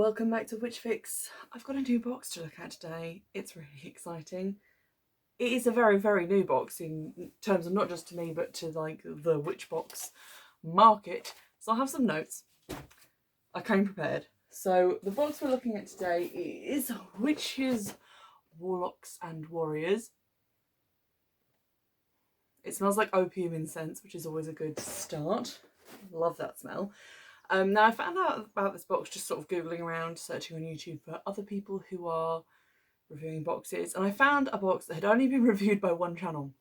welcome back to WitchFix. I've got a new box to look at today. It's really exciting. It is a very, very new box in terms of not just to me, but to like the witch box market. So I'll have some notes. I came prepared. So the box we're looking at today is Witches, Warlocks and Warriors. It smells like opium incense, which is always a good start. Love that smell. Now I found out about this box just sort of googling around, searching on YouTube for other people who are reviewing boxes, and I found a box that had only been reviewed by one channel,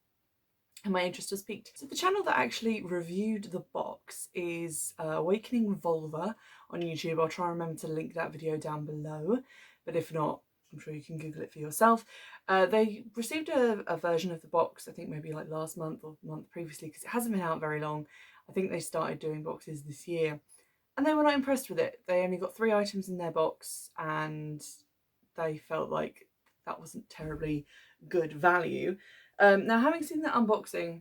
and my interest was piqued. So the channel that actually reviewed the box is Awakening Vulva on YouTube. I'll try and remember to link that video down below, but if not, I'm sure you can Google it for yourself. They received a version of the box, I think maybe like last month or the month previously, because it hasn't been out very long. I think they started doing boxes this year. And they were not impressed with it. They only got 3 items in their box and they felt like that wasn't terribly good value. Now, having seen that unboxing,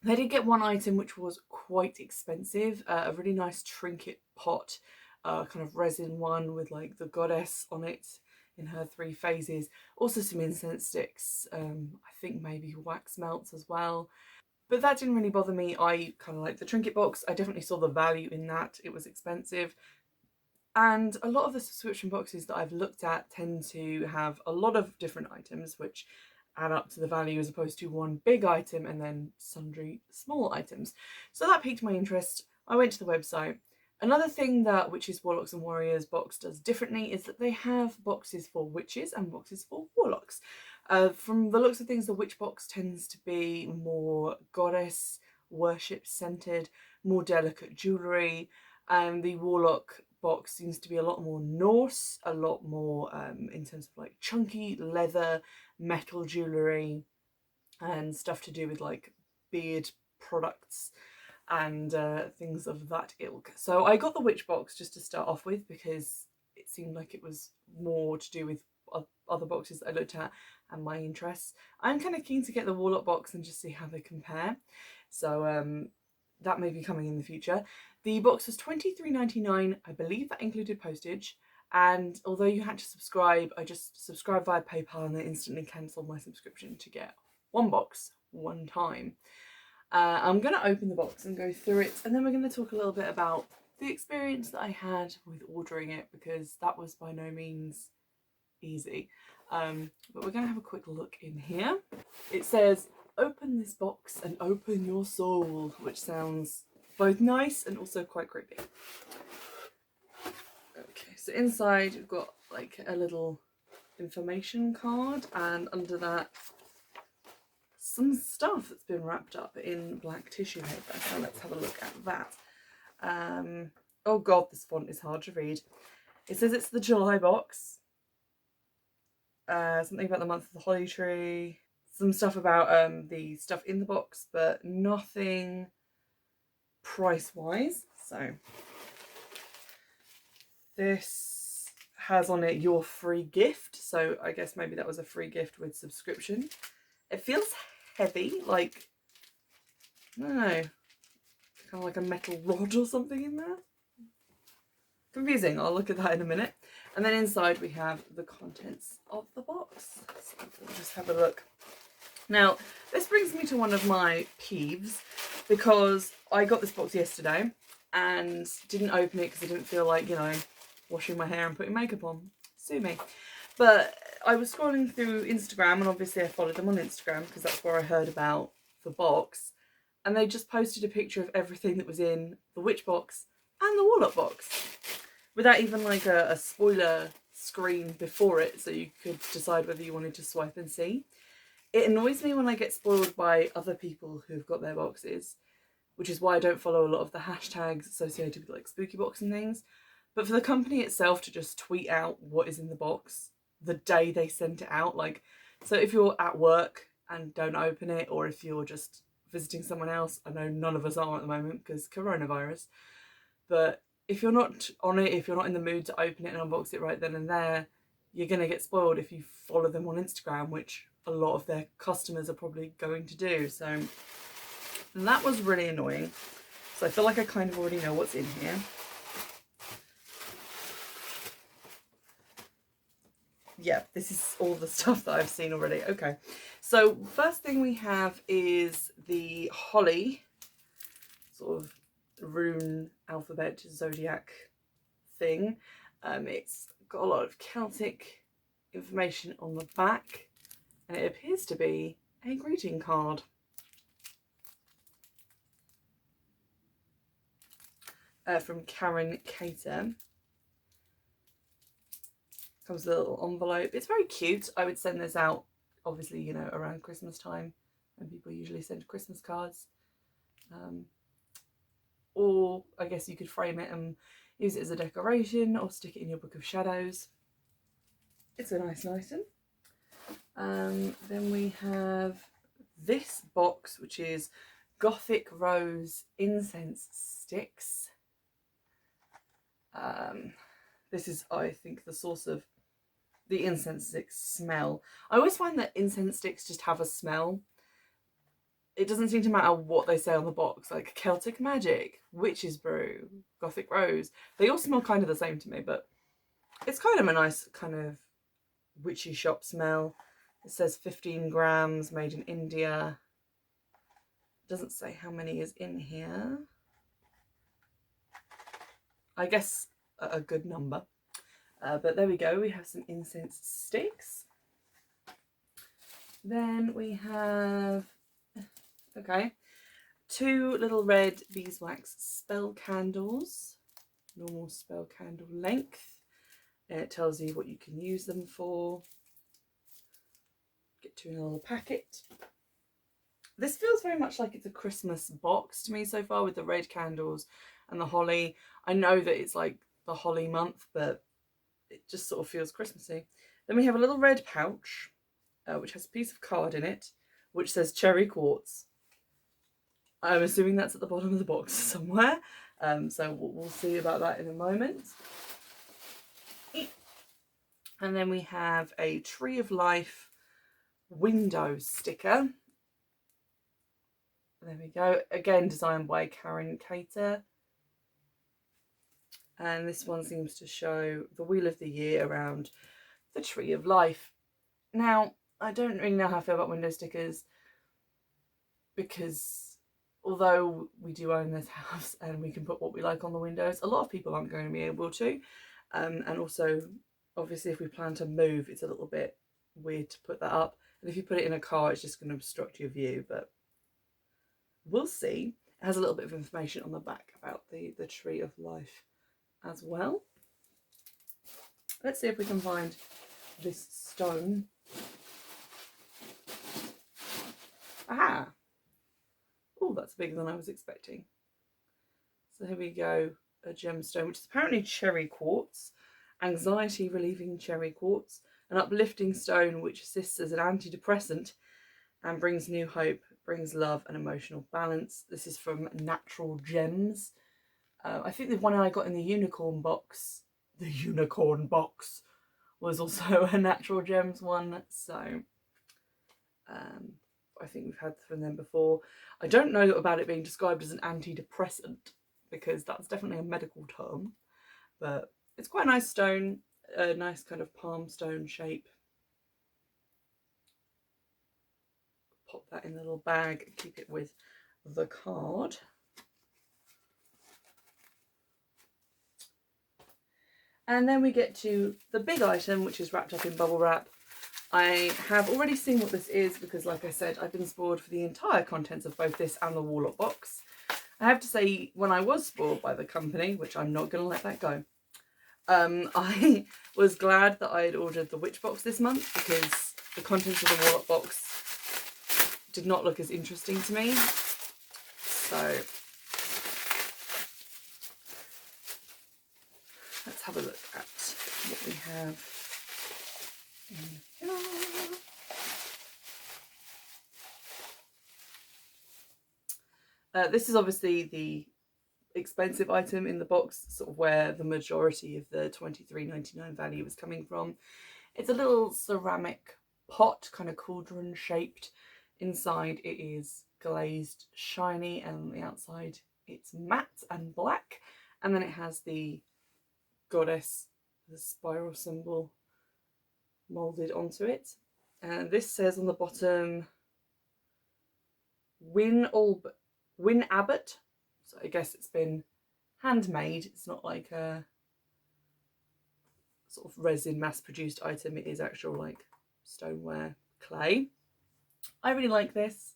they did get one item which was quite expensive, a really nice trinket pot, kind of resin one with like the goddess on it in her 3 phases. Also some incense sticks, I think maybe wax melts as well. But that didn't really bother me. I kind of like the trinket box. I definitely saw the value in that. It was expensive. And a lot of the subscription boxes that I've looked at tend to have a lot of different items which add up to the value as opposed to one big item and then sundry small items. So that piqued my interest. I went to the website. Another thing that Witches, Warlocks and Warriors box does differently is that they have boxes for witches and boxes for warlocks. From the looks of things, the witch box tends to be more goddess worship centered, more delicate jewellery, and the warlock box seems to be a lot more Norse, a lot more in terms of like chunky leather, metal jewellery, and stuff to do with like beard products and things of that ilk. So I got the witch box just to start off with because it seemed like it was more to do with other boxes that I looked at and my interests. I'm kind of keen to get the warlock box and just see how they compare. So that may be coming in the future. The box was $23.99. I believe that included postage. And although you had to subscribe, I just subscribed via PayPal and then instantly cancelled my subscription to get one box, one time. I'm going to open the box and go through it, and then we're going to talk a little bit about the experience that I had with ordering it, because that was by no means easy. But we're going to have a quick look in here. It says, "Open this box and open your soul," which sounds both nice and also quite creepy. Okay, so inside you've got like a little information card, and under that some stuff that's been wrapped up in black tissue paper. So let's have a look at that. Oh god, this font is hard to read. It says it's the July box. Something about the month of the holly tree. Some stuff about the stuff in the box, but nothing price-wise. So this has on it your free gift. So I guess maybe that was a free gift with subscription. It feels heavy, like, I don't know, kind of like a metal rod or something in there. Confusing. I'll look at that in a minute. And then inside we have the contents of the box. So we'll just have a look. Now, this brings me to one of my peeves, because I got this box yesterday and didn't open it because I didn't feel like, you know, washing my hair and putting makeup on. Sue me. But I was scrolling through Instagram, and obviously I followed them on Instagram because that's where I heard about the box. And they just posted a picture of everything that was in the witch box and the warlock box, without even like a spoiler screen before it, so you could decide whether you wanted to swipe and see. It annoys me when I get spoiled by other people who've got their boxes, which is why I don't follow a lot of the hashtags associated with like spooky box and things. But for the company itself to just tweet out what is in the box the day they sent it out, like, so if you're at work and don't open it, or if you're just visiting someone else, I know none of us are at the moment because coronavirus, but if you're not on it, if you're not in the mood to open it and unbox it right then and there, you're going to get spoiled if you follow them on Instagram, which a lot of their customers are probably going to do. So that was really annoying. So I feel like I kind of already know what's in here. yeah, this is all the stuff that I've seen already. Okay, so first thing we have is the holly, sort of rune alphabet zodiac thing. It's got a lot of Celtic information on the back, and it appears to be a greeting card. From Karen Cater. Comes with a little envelope. It's very cute. I would send this out, obviously, you know, around Christmas time, and people usually send Christmas cards. Or I guess you could frame it and use it as a decoration, or stick it in your book of shadows. It's a nice item. Then we have this box, which is Gothic Rose incense sticks. This is, I think, the source of the incense sticks smell. I always find that incense sticks just have a smell. It doesn't seem to matter what they say on the box, like Celtic Magic, Witch's Brew, Gothic Rose. They all smell kind of the same to me, but it's kind of a nice kind of witchy shop smell. It says 15 grams, made in India. It doesn't say how many is in here. I guess a good number. But there we go, we have some incense sticks. Then we have, okay, 2 little red beeswax spell candles, normal spell candle length. And it tells you what you can use them for. Get 2 in a little packet. This feels very much like it's a Christmas box to me so far, with the red candles and the holly. I know that it's like the holly month, but it just sort of feels Christmassy. Then we have a little red pouch, which has a piece of card in it, which says cherry quartz. I'm assuming that's at the bottom of the box somewhere. So we'll see about that in a moment. And then we have a Tree of Life window sticker. There we go. Again, designed by Karen Cater. And this one seems to show the Wheel of the Year around the Tree of Life. Now, I don't really know how I feel about window stickers, because although we do own this house and we can put what we like on the windows, a lot of people aren't going to be able to. And also, obviously, if we plan to move, it's a little bit weird to put that up. And if you put it in a car, it's just going to obstruct your view, but we'll see. It has a little bit of information on the back about the Tree of Life as well. Let's see if we can find this stone. Aha! Oh, that's bigger than I was expecting. So here we go, a gemstone, which is apparently cherry quartz, anxiety relieving cherry quartz, an uplifting stone which assists as an antidepressant and brings new hope, brings love and emotional balance. This is from Natural Gems. I think the one I got in the unicorn box, was also a Natural Gems one. So I think we've had from them before. I don't know about it being described as an antidepressant, because that's definitely a medical term, but it's quite a nice stone, a nice kind of palm stone shape. Pop that in the little bag, keep it with the card. And then we get to the big item, which is wrapped up in bubble wrap. I have already seen what this is because, like I said, I've been spoiled for the entire contents of both this and the Warlock box. I have to say, when I was spoiled by the company, which I'm not going to let that go, I was glad that I had ordered the Witch box this month, because the contents of the Warlock box did not look as interesting to me. So let's have a look at what we have in here. This is obviously the expensive item in the box, sort of where the majority of the $23.99 value is coming from. It's a little ceramic pot, kind of cauldron shaped. Inside it is glazed shiny, and on the outside it's matte and black. And then it has the goddess, the spiral symbol, moulded onto it. And this says on the bottom, Win Abbott. So I guess it's been handmade. It's not like a sort of resin mass-produced item. It is actual like stoneware clay. I really like this.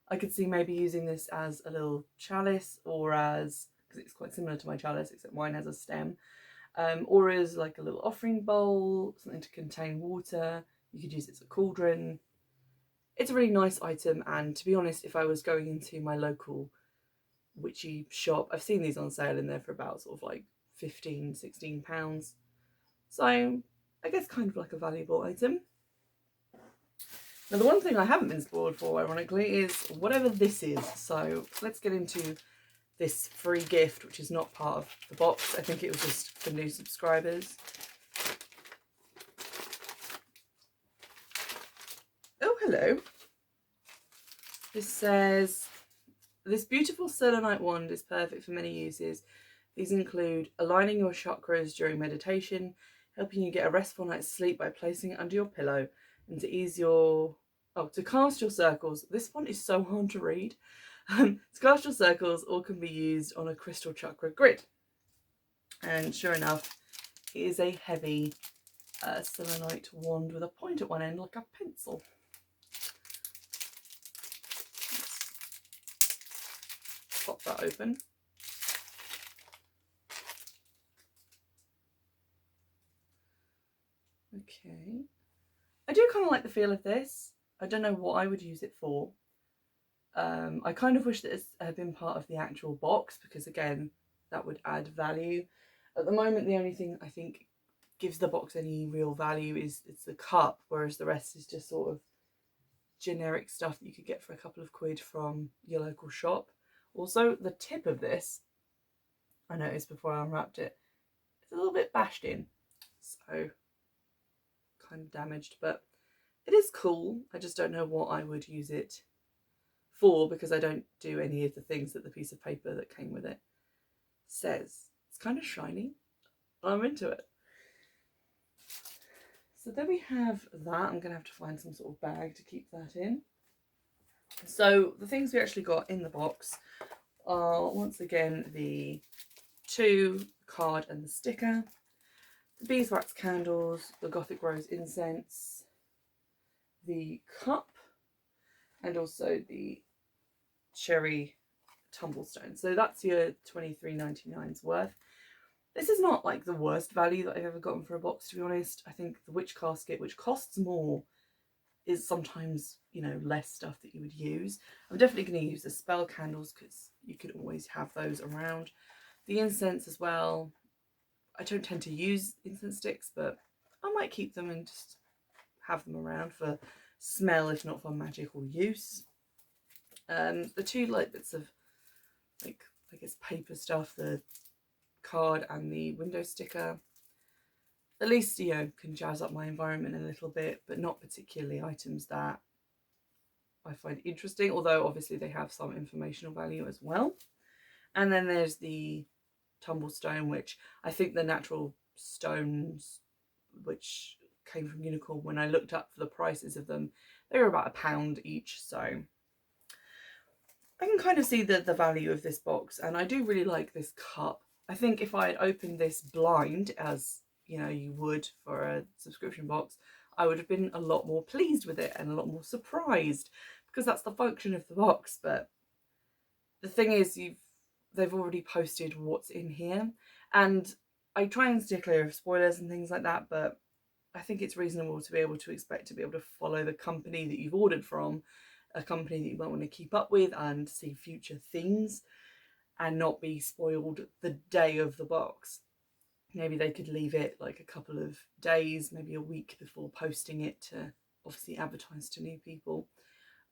I could see maybe using this as a little chalice, or as, because it's quite similar to my chalice except mine has a stem, or as like a little offering bowl, something to contain water. You could use it as a cauldron. It's a really nice item, and to be honest, if I was going into my local witchy shop, I've seen these on sale in there for about sort of like £15–16. So I guess kind of like a valuable item. Now the one thing I haven't been spoiled for, ironically, is whatever this is. So let's get into this free gift, which is not part of the box. I think it was just for new subscribers. Oh, hello. This says, this beautiful selenite wand is perfect for many uses. These include aligning your chakras during meditation, helping you get a restful night's sleep by placing it under your pillow, and to ease your... Oh, to cast your circles. This one is so hard to read. To cast your circles, all can be used on a crystal chakra grid. And sure enough, it is a heavy selenite wand with a point at one end like a pencil. Let's pop that open. Okay. I do kind of like the feel of this. I don't know what I would use it for. I kind of wish that it had been part of the actual box, because again, that would add value. At the moment, the only thing I think gives the box any real value is it's the cup, whereas the rest is just sort of generic stuff that you could get for a couple of quid from your local shop. Also, the tip of this, I noticed before I unwrapped it, it's a little bit bashed in, so kind of damaged, but it is cool. I just don't know what I would use it for, because I don't do any of the things that the piece of paper that came with it says. It's kind of shiny. I'm into it. So there we have that. I'm going to have to find some sort of bag to keep that in. So the things we actually got in the box are, once again, the 2 card and the sticker, the beeswax candles, the Gothic Rose incense, the cup, and also the cherry tumblestone. So that's your $23.99's worth. This is not like the worst value that I've ever gotten for a box, to be honest. I think the witch casket, which costs more, is sometimes, you know, less stuff that you would use. I'm definitely going to use the spell candles, because you could always have those around. The incense as well. I don't tend to use incense sticks, but I might keep them and just have them around for smell, if not for magical use. The 2 like bits of, like, I guess paper stuff, the card and the window sticker, at least, you know, can jazz up my environment a little bit, but not particularly items that I find interesting, although obviously they have some informational value as well. And then there's the tumblestone, which I think the natural stones, which came from Unicorn, when I looked up for the prices of them, they were about £1 each, so I can kind of see the value of this box, and I do really like this cup. I think if I had opened this blind, as you know you would for a subscription box, I would have been a lot more pleased with it and a lot more surprised, because that's the function of the box. But the thing is, they've already posted what's in here, and I try and steer clear of spoilers and things like that, but I think it's reasonable to be able to expect to be able to follow the company that you've ordered from, a company that you might want to keep up with and see future things, and not be spoiled the day of the box. Maybe they could leave it like a couple of days, maybe a week before posting it, to obviously advertise to new people.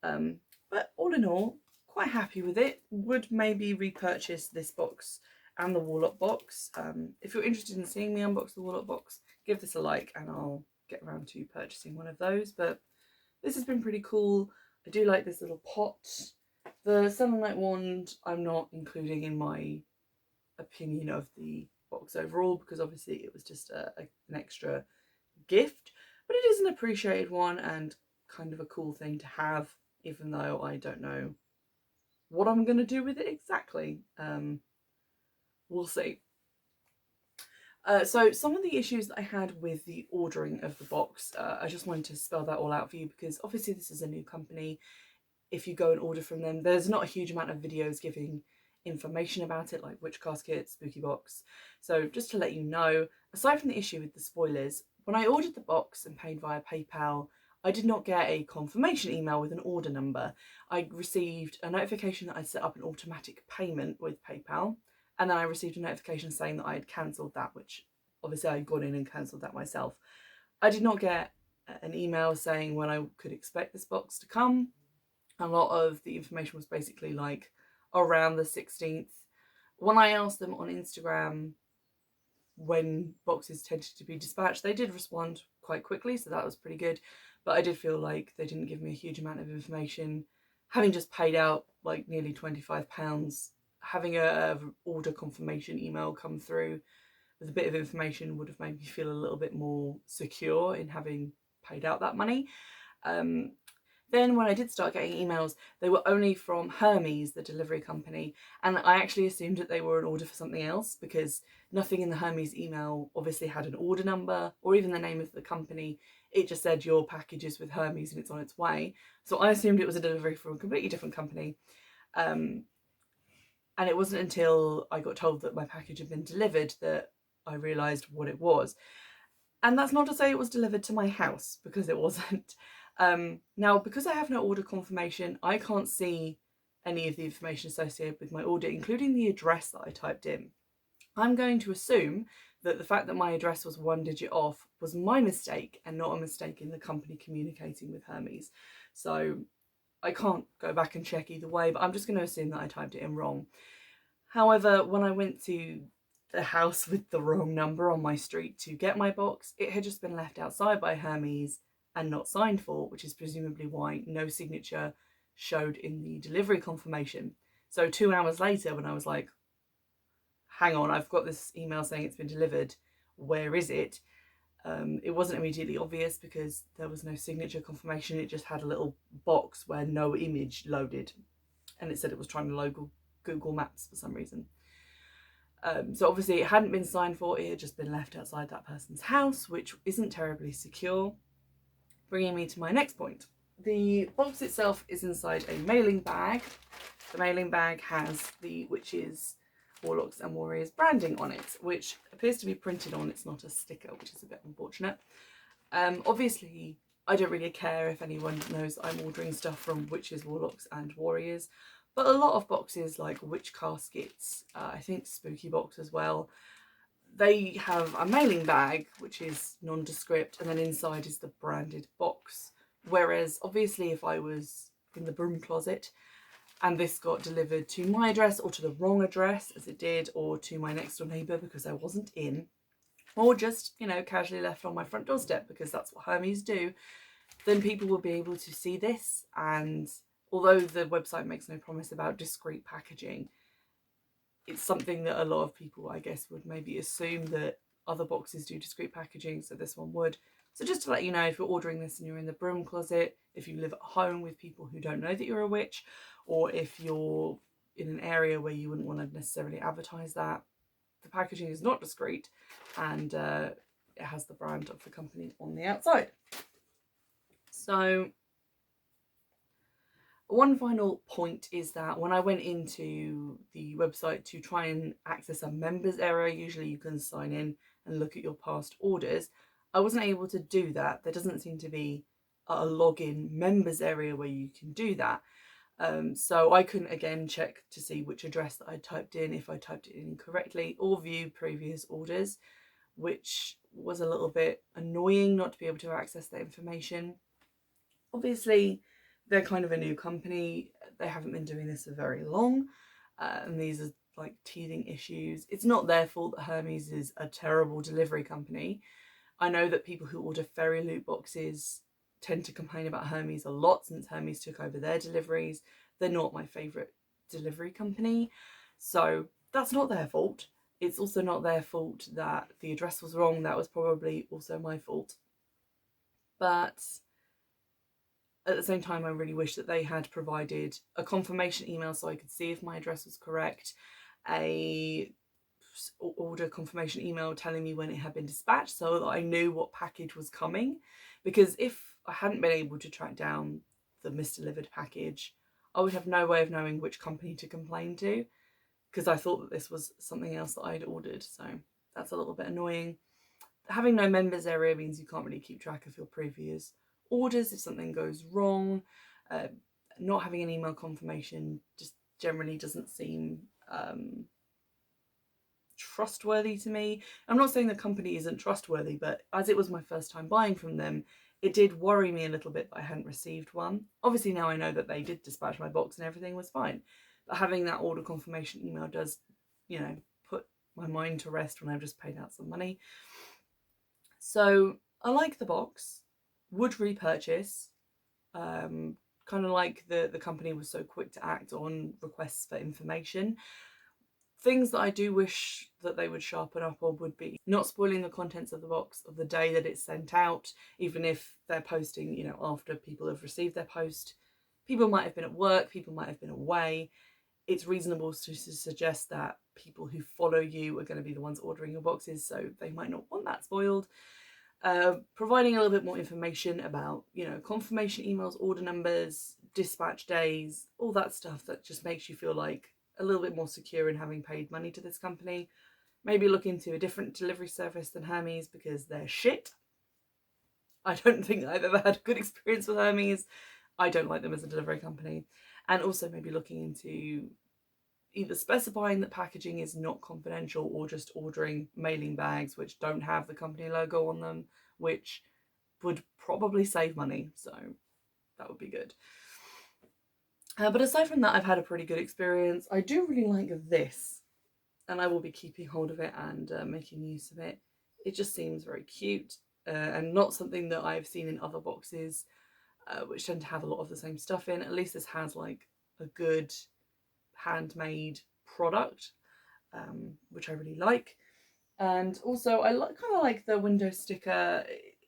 But all in all, quite happy with it. Would maybe repurchase this box and the Warlock box. If you're interested in seeing me unbox the Warlock box, give this a like and I'll get around to purchasing one of those. But this has been pretty cool. I do like this little pot. The selenite wand I'm not including in my opinion of the box overall, because obviously it was just an extra gift. but it is an appreciated one and kind of a cool thing to have, even though I don't know what I'm going to do with it exactly. We'll see. So some of the issues that I had with the ordering of the box, I just wanted to spell that all out for you, because obviously this is a new company. If you go and order from them, there's not a huge amount of videos giving information about it, like Witch Casket, Spooky Box. So just to let you know, aside from the issue with the spoilers, when I ordered the box and paid via PayPal, I did not get a confirmation email with an order number. I received a notification that I'd set up an automatic payment with PayPal, and then I received a notification saying that I had cancelled that, which obviously I'd gone in and cancelled that myself. I did not get an email saying when I could expect this box to come. A lot of the information was basically like around the 16th. When I asked them on Instagram when boxes tended to be dispatched, they did respond quite quickly, so that was pretty good. But I did feel like they didn't give me a huge amount of information. Having just paid out like nearly £25, having a order confirmation email come through with a bit of information would have made me feel a little bit more secure in having paid out that money. Then when I did start getting emails, they were only from Hermes, the delivery company, and I actually assumed that they were an order for something else, because nothing in the Hermes email obviously had an order number or even the name of the company. It just said your package is with Hermes and it's on its way. So I assumed it was a delivery from a completely different company. And it wasn't until I got told that my package had been delivered that I realised what it was. And that's not to say it was delivered to my house, because it wasn't. Now, because I have no order confirmation, I can't see any of the information associated with my order, including the address that I typed in. I'm going to assume that the fact that my address was 1 digit off was my mistake and not a mistake in the company communicating with Hermes. So I can't go back and check either way, but I'm just going to assume that I typed it in wrong. However, when I went to the house with the wrong number on my street to get my box, it had just been left outside by Hermes and not signed for, which is presumably why no signature showed in the delivery confirmation. So 2 hours later, when I was like, hang on, I've got this email saying it's been delivered, where is it? It wasn't immediately obvious because there was no signature confirmation. It just had a little box where no image loaded, and it said it was trying to load Google Maps for some reason. So obviously it hadn't been signed for, it had just been left outside that person's house, which isn't terribly secure. Bringing me to my next point. The box itself is inside a mailing bag. The mailing bag has the Witches, Warlocks and Warriors branding on it, which appears to be printed on. It's not a sticker, which is a bit unfortunate. Obviously, I don't really care if anyone knows I'm ordering stuff from Witches, Warlocks and Warriors, but a lot of boxes like Witch Caskets, I think Spooky Box as well, they have a mailing bag which is nondescript, and then inside is the branded box. Whereas obviously if I was in the broom closet and this got delivered to my address or to the wrong address, as it did, or to my next door neighbour because I wasn't in, or just, you know, casually left on my front doorstep because that's what Hermes do, then people will be able to see this. And although the website makes no promise about discreet packaging, it's something that a lot of people, I guess, would maybe assume that other boxes do discreet packaging, so this one would. So just to let you know, if you're ordering this and you're in the broom closet, if you live at home with people who don't know that you're a witch, or if you're in an area where you wouldn't want to necessarily advertise that, the packaging is not discreet, and it has the brand of the company on the outside. So one final point is that when I went into the website to try and access a members area, usually you can sign in and look at your past orders, I wasn't able to do that. There doesn't seem to be a login members area where you can do that. So I couldn't again check to see which address that I typed in, if I typed it in incorrectly, or view previous orders, which was a little bit annoying not to be able to access that information. Obviously, they're kind of a new company. They haven't been doing this for very long. And these are like teething issues. It's not their fault that Hermes is a terrible delivery company. I know that people who order fairy loot boxes tend to complain about Hermes a lot since Hermes took over their deliveries. They're not my favourite delivery company. So that's not their fault. It's also not their fault that the address was wrong. That was probably also my fault. but at the same time I really wish that they had provided a confirmation email so I could see if my address was correct, a order confirmation email telling me when it had been dispatched so that I knew what package was coming, because if I hadn't been able to track down the misdelivered package, I would have no way of knowing which company to complain to, because I thought that this was something else that I'd ordered. So that's a little bit annoying. Having no members area means you can't really keep track of your previous orders if something goes wrong. Not having an email confirmation just generally doesn't seem trustworthy to me. I'm not saying the company isn't trustworthy, but as it was my first time buying from them, it did worry me a little bit that I hadn't received one. Obviously now I know that they did dispatch my box and everything was fine, but having that order confirmation email does, you know, put my mind to rest when I've just paid out some money. So I like the box, would repurchase, kind of like the company was so quick to act on requests for information. Things that I do wish that they would sharpen up on would be not spoiling the contents of the box of the day that it's sent out, even if they're posting, you know, after people have received their post. People might have been at work, people might have been away. It's reasonable to suggest that people who follow you are going to be the ones ordering your boxes, so they might not want that spoiled. Providing a little bit more information about, you know, confirmation emails, order numbers, dispatch days, all that stuff that just makes you feel like a little bit more secure in having paid money to this company. Maybe look into a different delivery service than Hermes because they're shit. I don't think I've ever had a good experience with Hermes. I don't like them as a delivery company. And also maybe looking into either specifying that packaging is not confidential or just ordering mailing bags which don't have the company logo on them, which would probably save money. So that would be good. But aside from that, I've had a pretty good experience. I do really like this, and I will be keeping hold of it and making use of it. It just seems very cute and not something that I've seen in other boxes, which tend to have a lot of the same stuff in. At least this has like a good handmade product, which I really like. And also I kind of like the window sticker,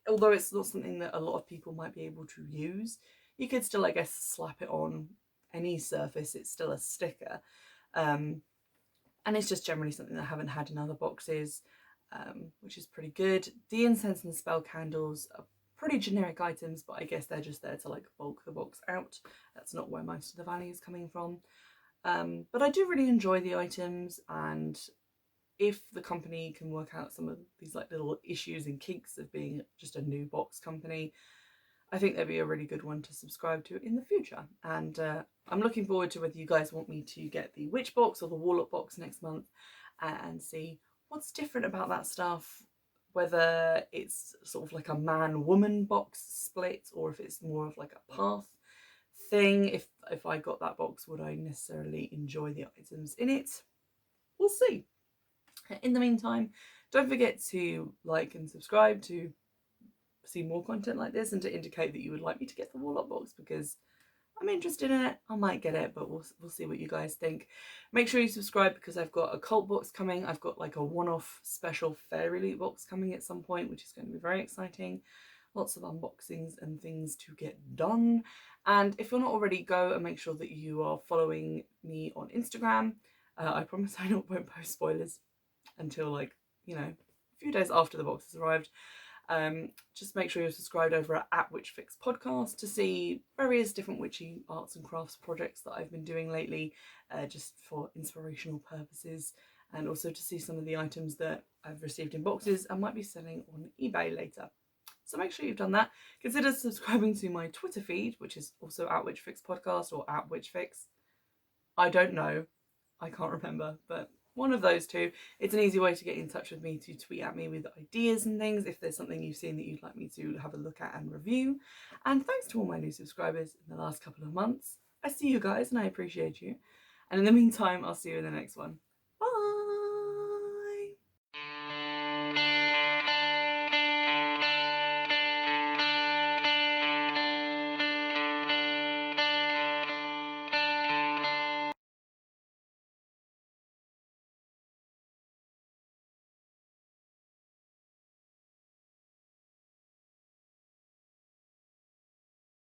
although it's not something that a lot of people might be able to use. You could still, I guess, slap it on any surface. It's still a sticker, and it's just generally something that I haven't had in other boxes, which is pretty good. The incense and the spell candles are pretty generic items, but I guess they're just there to like bulk the box out. That's not where most of the value is coming from. But I do really enjoy the items, and if the company can work out some of these like little issues and kinks of being just a new box company, I think that'd be a really good one to subscribe to in the future. And I'm looking forward to whether you guys want me to get the Witch box or the Warlock box next month and see what's different about that stuff, whether it's sort of like a man-woman box split or if it's more of like a path thing. If I got that box, would I necessarily enjoy the items in it? We'll see. In the meantime, don't forget to like and subscribe to see more content like this and to indicate that you would like me to get the Warlock box, because I'm interested in it. I might get it, but we'll see what you guys think. Make sure you subscribe because I've got a cult box coming. I've got like a one-off special fairy loot box coming at some point, which is going to be very exciting. Lots of unboxings and things to get done. And if you're not already, go and make sure that you are following me on Instagram. I promise I won't post spoilers until, like, you know, a few days after the box has arrived. Just make sure you're subscribed over at WitchFix podcast to see various different witchy arts and crafts projects that I've been doing lately, just for inspirational purposes, and also to see some of the items that I've received in boxes and might be selling on eBay later. So make sure you've done that. Consider subscribing to my Twitter feed, which is also at WitchFix podcast or at WitchFix. I don't know. I can't remember, but one of those two. It's an easy way to get in touch with me, to tweet at me with ideas and things if there's something you've seen that you'd like me to have a look at and review. And thanks to all my new subscribers in the last couple of months. I see you guys and I appreciate you. And in the meantime, I'll see you in the next one.